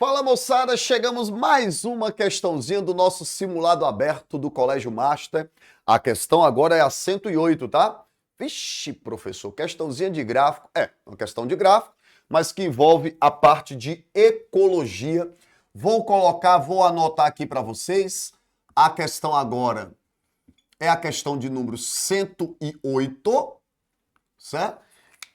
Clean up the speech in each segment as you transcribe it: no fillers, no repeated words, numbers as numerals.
Fala moçada, chegamos mais uma questãozinha do nosso simulado aberto do Colégio Master. A questão agora é a 108, tá? Vixe, professor, questãozinha de gráfico. É, uma questão de gráfico, mas que envolve a parte de ecologia. Vou anotar aqui para vocês. A questão agora é a questão de número 108, certo?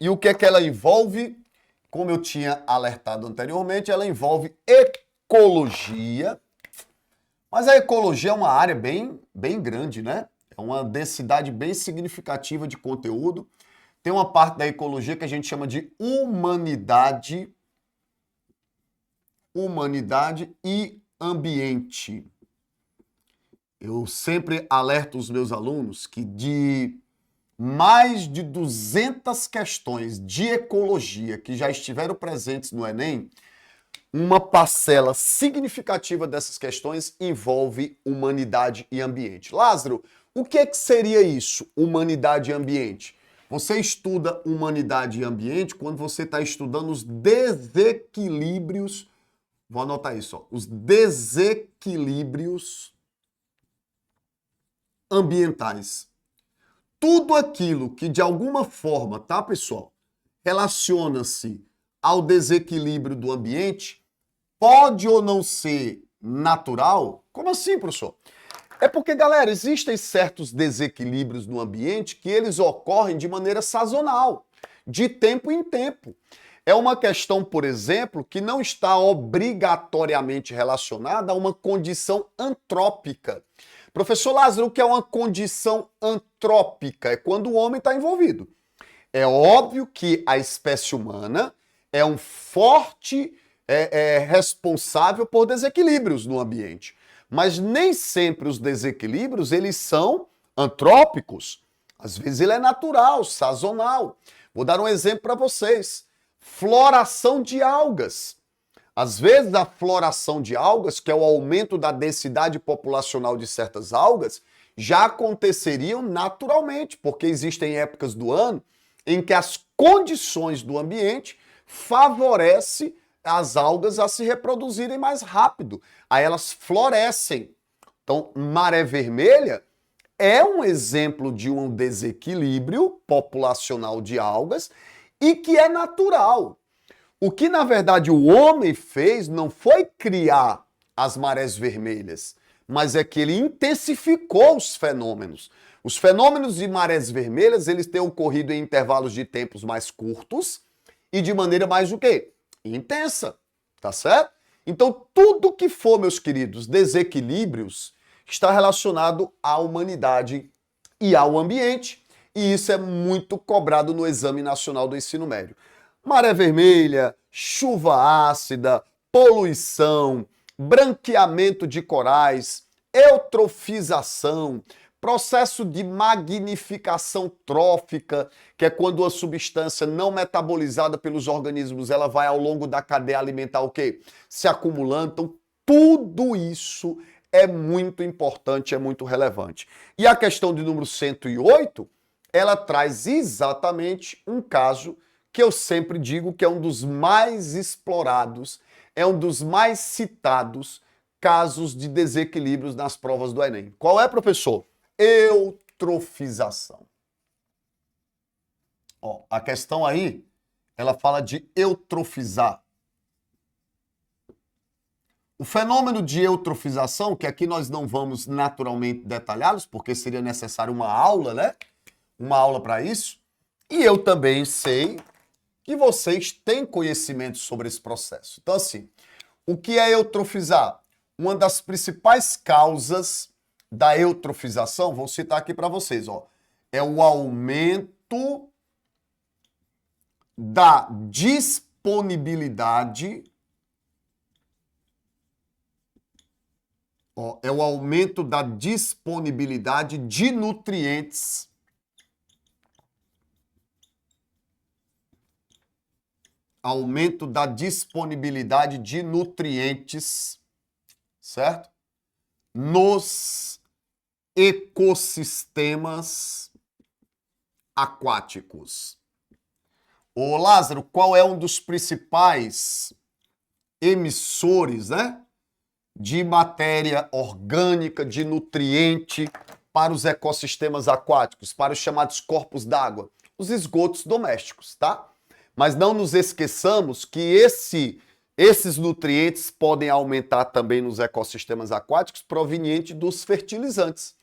E o que é que ela envolve? Como eu tinha alertado anteriormente, ela envolve ecologia. Mas a ecologia é uma área bem grande, né? É uma densidade bem significativa de conteúdo. Tem uma parte da ecologia que a gente chama de humanidade e ambiente. Eu sempre alerto os meus alunos que de mais de 200 questões de ecologia que já estiveram presentes no Enem, uma parcela significativa dessas questões envolve humanidade e ambiente. Lázaro, o que é que seria isso, humanidade e ambiente? Você estuda humanidade e ambiente quando você está estudando os desequilíbrios, vou anotar isso, ó, os desequilíbrios ambientais. Tudo aquilo que de alguma forma, tá, pessoal, relaciona-se ao desequilíbrio do ambiente, pode ou não ser natural? Como assim, professor? É porque, galera, existem certos desequilíbrios no ambiente que eles ocorrem de maneira sazonal, de tempo em tempo. É uma questão, por exemplo, que não está obrigatoriamente relacionada a uma condição antrópica. Professor Lázaro, o que é uma condição antrópica? É quando o homem está envolvido. É óbvio que a espécie humana é um forte responsável por desequilíbrios no ambiente. Mas nem sempre os desequilíbrios eles são antrópicos. Às vezes ele é natural, sazonal. Vou dar um exemplo para vocês. Floração de algas. Às vezes a floração de algas, que é o aumento da densidade populacional de certas algas, já aconteceriam naturalmente, porque existem épocas do ano em que as condições do ambiente favorecem as algas a se reproduzirem mais rápido. Aí elas florescem. Então, maré vermelha é um exemplo de um desequilíbrio populacional de algas e que é natural. O que, na verdade, o homem fez não foi criar as marés vermelhas, mas é que ele intensificou os fenômenos. Os fenômenos de marés vermelhas, eles têm ocorrido em intervalos de tempos mais curtos e de maneira mais o quê? Intensa, tá certo? Então, tudo que for, meus queridos, desequilíbrios, está relacionado à humanidade e ao ambiente, e isso é muito cobrado no Exame Nacional do Ensino Médio. Maré vermelha, chuva ácida, poluição, branqueamento de corais, eutrofização, processo de magnificação trófica, que é quando a substância não metabolizada pelos organismos, ela vai ao longo da cadeia alimentar o quê? Se acumulando. Então, tudo isso é muito importante, é muito relevante. E a questão de número 108, ela traz exatamente um caso que eu sempre digo que é um dos mais explorados, é um dos mais citados casos de desequilíbrios nas provas do Enem. Qual é, professor? Eutrofização. Ó, a questão aí, ela fala de eutrofizar. O fenômeno de eutrofização, que aqui nós não vamos naturalmente detalhá-los, porque seria necessário uma aula, né? Uma aula para isso. E eu também sei que vocês têm conhecimento sobre esse processo. Então, assim, o que é eutrofizar? Uma das principais causas da eutrofização, vou citar aqui para vocês, ó, é o aumento da disponibilidade, ó, é o aumento da disponibilidade de nutrientes aumento da disponibilidade de nutrientes, certo? Nos ecossistemas aquáticos. Ô Lázaro, qual é um dos principais emissores, né, de matéria orgânica, de nutriente para os ecossistemas aquáticos, para os chamados corpos d'água, os esgotos domésticos, tá? Mas não nos esqueçamos que esses nutrientes podem aumentar também nos ecossistemas aquáticos proveniente dos fertilizantes.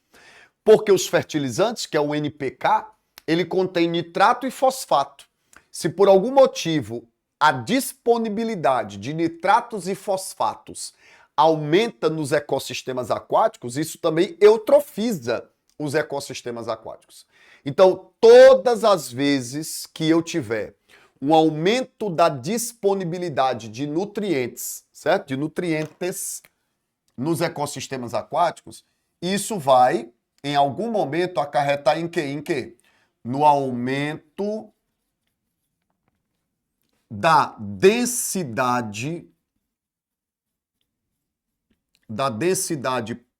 Porque os fertilizantes, que é o NPK, ele contém nitrato e fosfato. Se por algum motivo a disponibilidade de nitratos e fosfatos aumenta nos ecossistemas aquáticos, isso também eutrofiza os ecossistemas aquáticos. Então, todas as vezes que eu tiver um aumento da disponibilidade de nutrientes, certo? De nutrientes nos ecossistemas aquáticos, isso vai, em algum momento, acarretar em quê? Em quê? No aumento da densidade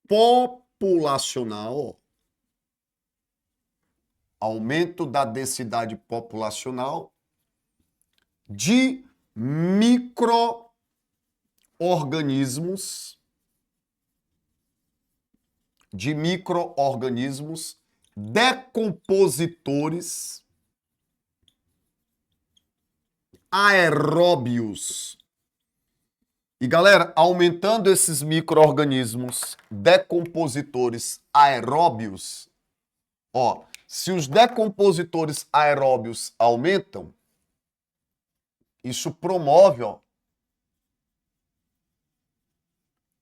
populacional, aumento da densidade populacional de micro-organismos decompositores aeróbios. E galera, aumentando esses micro-organismos decompositores aeróbios, ó, se os decompositores aeróbios aumentam, isso promove, ó,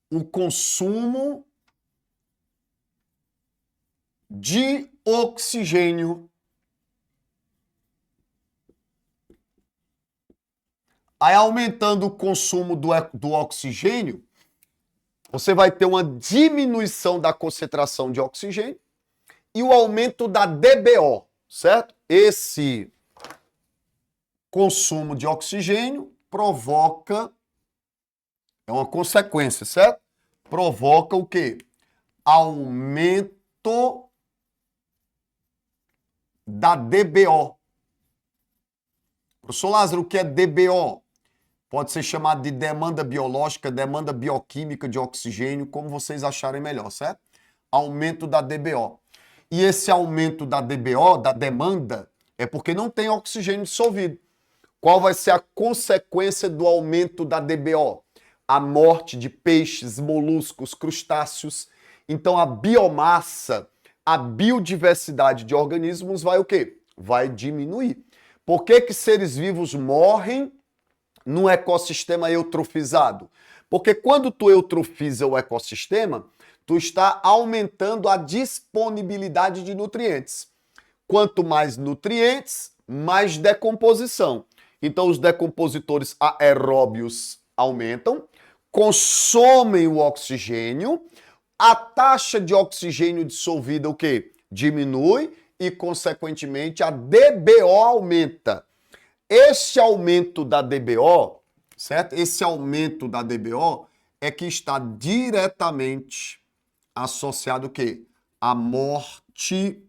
o consumo de oxigênio. Aí, aumentando o consumo do oxigênio, você vai ter uma diminuição da concentração de oxigênio e o aumento da DBO, certo? Esse consumo de oxigênio provoca, é uma consequência, certo? Provoca o quê? Aumento da DBO. Professor Lázaro, o que é DBO? Pode ser chamado de demanda biológica, demanda bioquímica de oxigênio, como vocês acharem melhor, certo? Aumento da DBO. E esse aumento da DBO, da demanda, é porque não tem oxigênio dissolvido. Qual vai ser a consequência do aumento da DBO? A morte de peixes, moluscos, crustáceos. Então a biomassa, a biodiversidade de organismos vai o quê? Vai diminuir. Por que que seres vivos morrem num ecossistema eutrofizado? Porque quando tu eutrofiza o ecossistema, tu está aumentando a disponibilidade de nutrientes. Quanto mais nutrientes, mais decomposição. Então os decompositores aeróbios aumentam, consomem o oxigênio, a taxa de oxigênio dissolvida o quê? Diminui e, consequentemente, a DBO aumenta. Esse aumento da DBO, certo? Esse aumento da DBO é que está diretamente associado o quê? À morte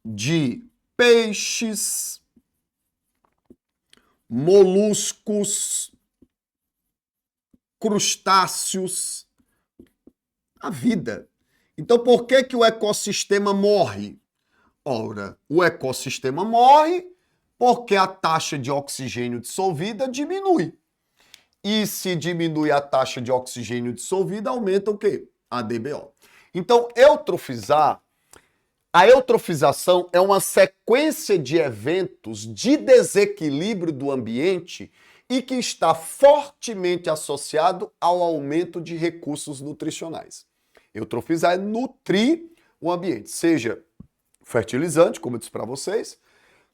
de peixes, moluscos, crustáceos, a vida. Então, por que que o ecossistema morre? Ora, o ecossistema morre porque a taxa de oxigênio dissolvida diminui. E se diminui a taxa de oxigênio dissolvida, aumenta o quê? A DBO. Então, a eutrofização é uma sequência de eventos de desequilíbrio do ambiente e que está fortemente associado ao aumento de recursos nutricionais. Eutrofizar é nutrir o ambiente, seja fertilizante, como eu disse para vocês,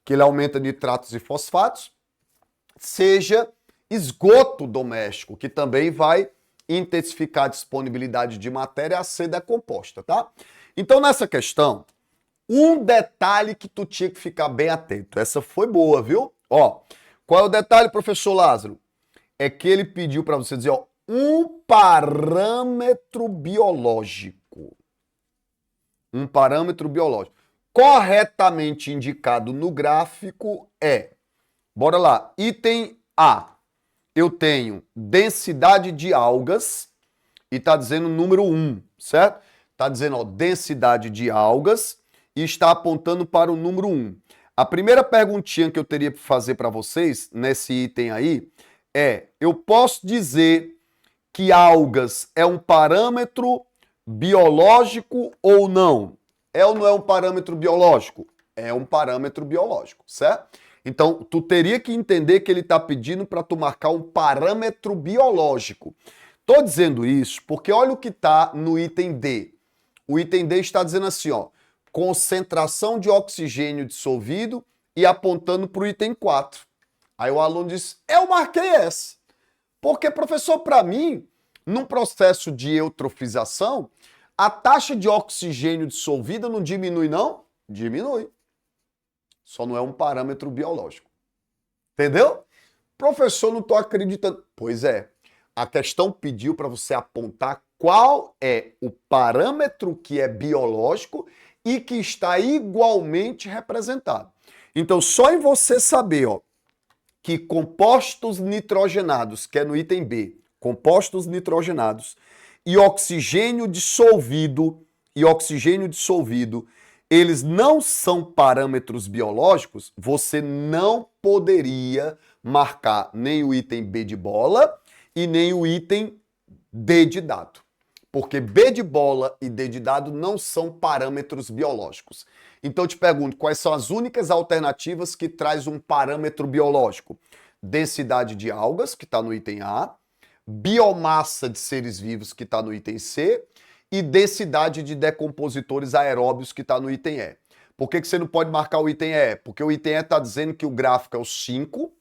que ele aumenta nitratos e fosfatos, seja esgoto doméstico, que também vai intensificar a disponibilidade de matéria a ser decomposta, tá? Então, nessa questão, um detalhe que tu tinha que ficar bem atento. Essa foi boa, viu? Ó, qual é o detalhe, professor Lázaro? É que ele pediu para você dizer, ó, um parâmetro biológico. Um parâmetro biológico. Corretamente indicado no gráfico é, bora lá, item A, eu tenho densidade de algas e está dizendo número 1, certo? Está dizendo, ó, densidade de algas e está apontando para o número 1. A primeira perguntinha que eu teria para fazer para vocês, nesse item aí, é, eu posso dizer que algas é um parâmetro biológico ou não? É ou não é um parâmetro biológico? É um parâmetro biológico, certo? Então, tu teria que entender que ele está pedindo para tu marcar um parâmetro biológico. Tô dizendo isso porque olha o que está no item D. O item D está dizendo assim, ó, concentração de oxigênio dissolvido e apontando para o item 4. Aí o aluno diz, eu marquei essa. Porque, professor, para mim, num processo de eutrofização, a taxa de oxigênio dissolvida não diminui, não? Diminui. Só não é um parâmetro biológico. Entendeu? Professor, não estou acreditando. Pois é. A questão pediu para você apontar qual é o parâmetro que é biológico e que está igualmente representado. Então, só em você saber, ó, que compostos nitrogenados, que é no item B, compostos nitrogenados e oxigênio dissolvido, eles não são parâmetros biológicos, você não poderia marcar nem o item B de bola e nem o item D de dado. Porque B de bola e D de dado não são parâmetros biológicos. Então eu te pergunto, quais são as únicas alternativas que traz um parâmetro biológico? Densidade de algas, que está no item A, biomassa de seres vivos, que está no item C, e densidade de decompositores aeróbios, que está no item E. Por que você não pode marcar o item E? Porque o item E está dizendo que o gráfico é o 5,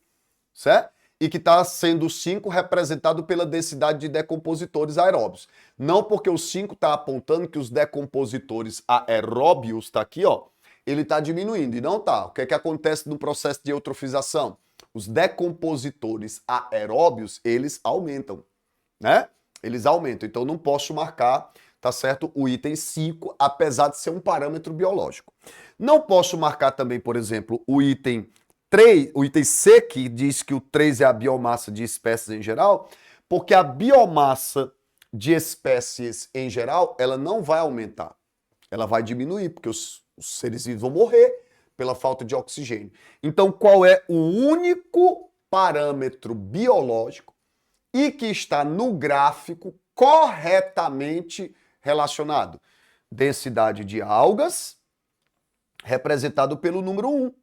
certo? E que está sendo o 5 representado pela densidade de decompositores aeróbios. Não porque o 5 está apontando que os decompositores aeróbios, está aqui, ó, ele está diminuindo. E não está. O que é que acontece no processo de eutrofização? Os decompositores aeróbios, eles aumentam, né? Eles aumentam. Então não posso marcar, tá certo, o item 5, apesar de ser um parâmetro biológico. Não posso marcar também, por exemplo, o item 3, o item C, que diz que o 3 é a biomassa de espécies em geral, porque a biomassa de espécies em geral, ela não vai aumentar. Ela vai diminuir, porque os seres vivos vão morrer pela falta de oxigênio. Então, qual é o único parâmetro biológico e que está no gráfico corretamente relacionado? Densidade de algas, representado pelo número 1.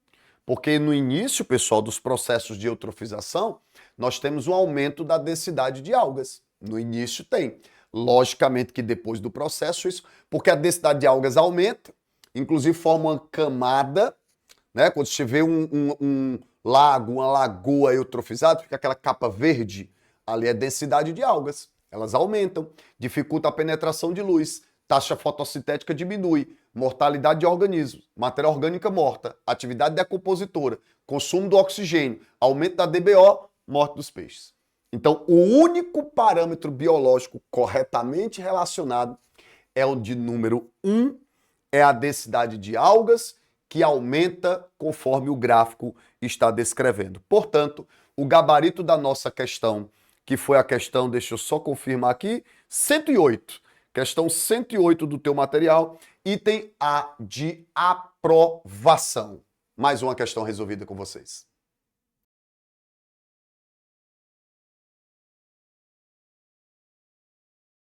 Porque no início, pessoal, dos processos de eutrofização, nós temos um aumento da densidade de algas. No início tem. Logicamente que depois do processo isso, porque a densidade de algas aumenta, inclusive forma uma camada, né? Quando você vê um lago, uma lagoa eutrofizada, fica aquela capa verde, ali é densidade de algas. Elas aumentam, dificulta a penetração de luz, taxa fotossintética diminui, mortalidade de organismos, matéria orgânica morta, atividade decompositora, consumo do oxigênio, aumento da DBO, morte dos peixes. Então, o único parâmetro biológico corretamente relacionado é o de número 1, é a densidade de algas, que aumenta conforme o gráfico está descrevendo. Portanto, o gabarito da nossa questão, que foi a questão, deixa eu só confirmar aqui, 108. Questão 108 do teu material, item A de aprovação. Mais uma questão resolvida com vocês.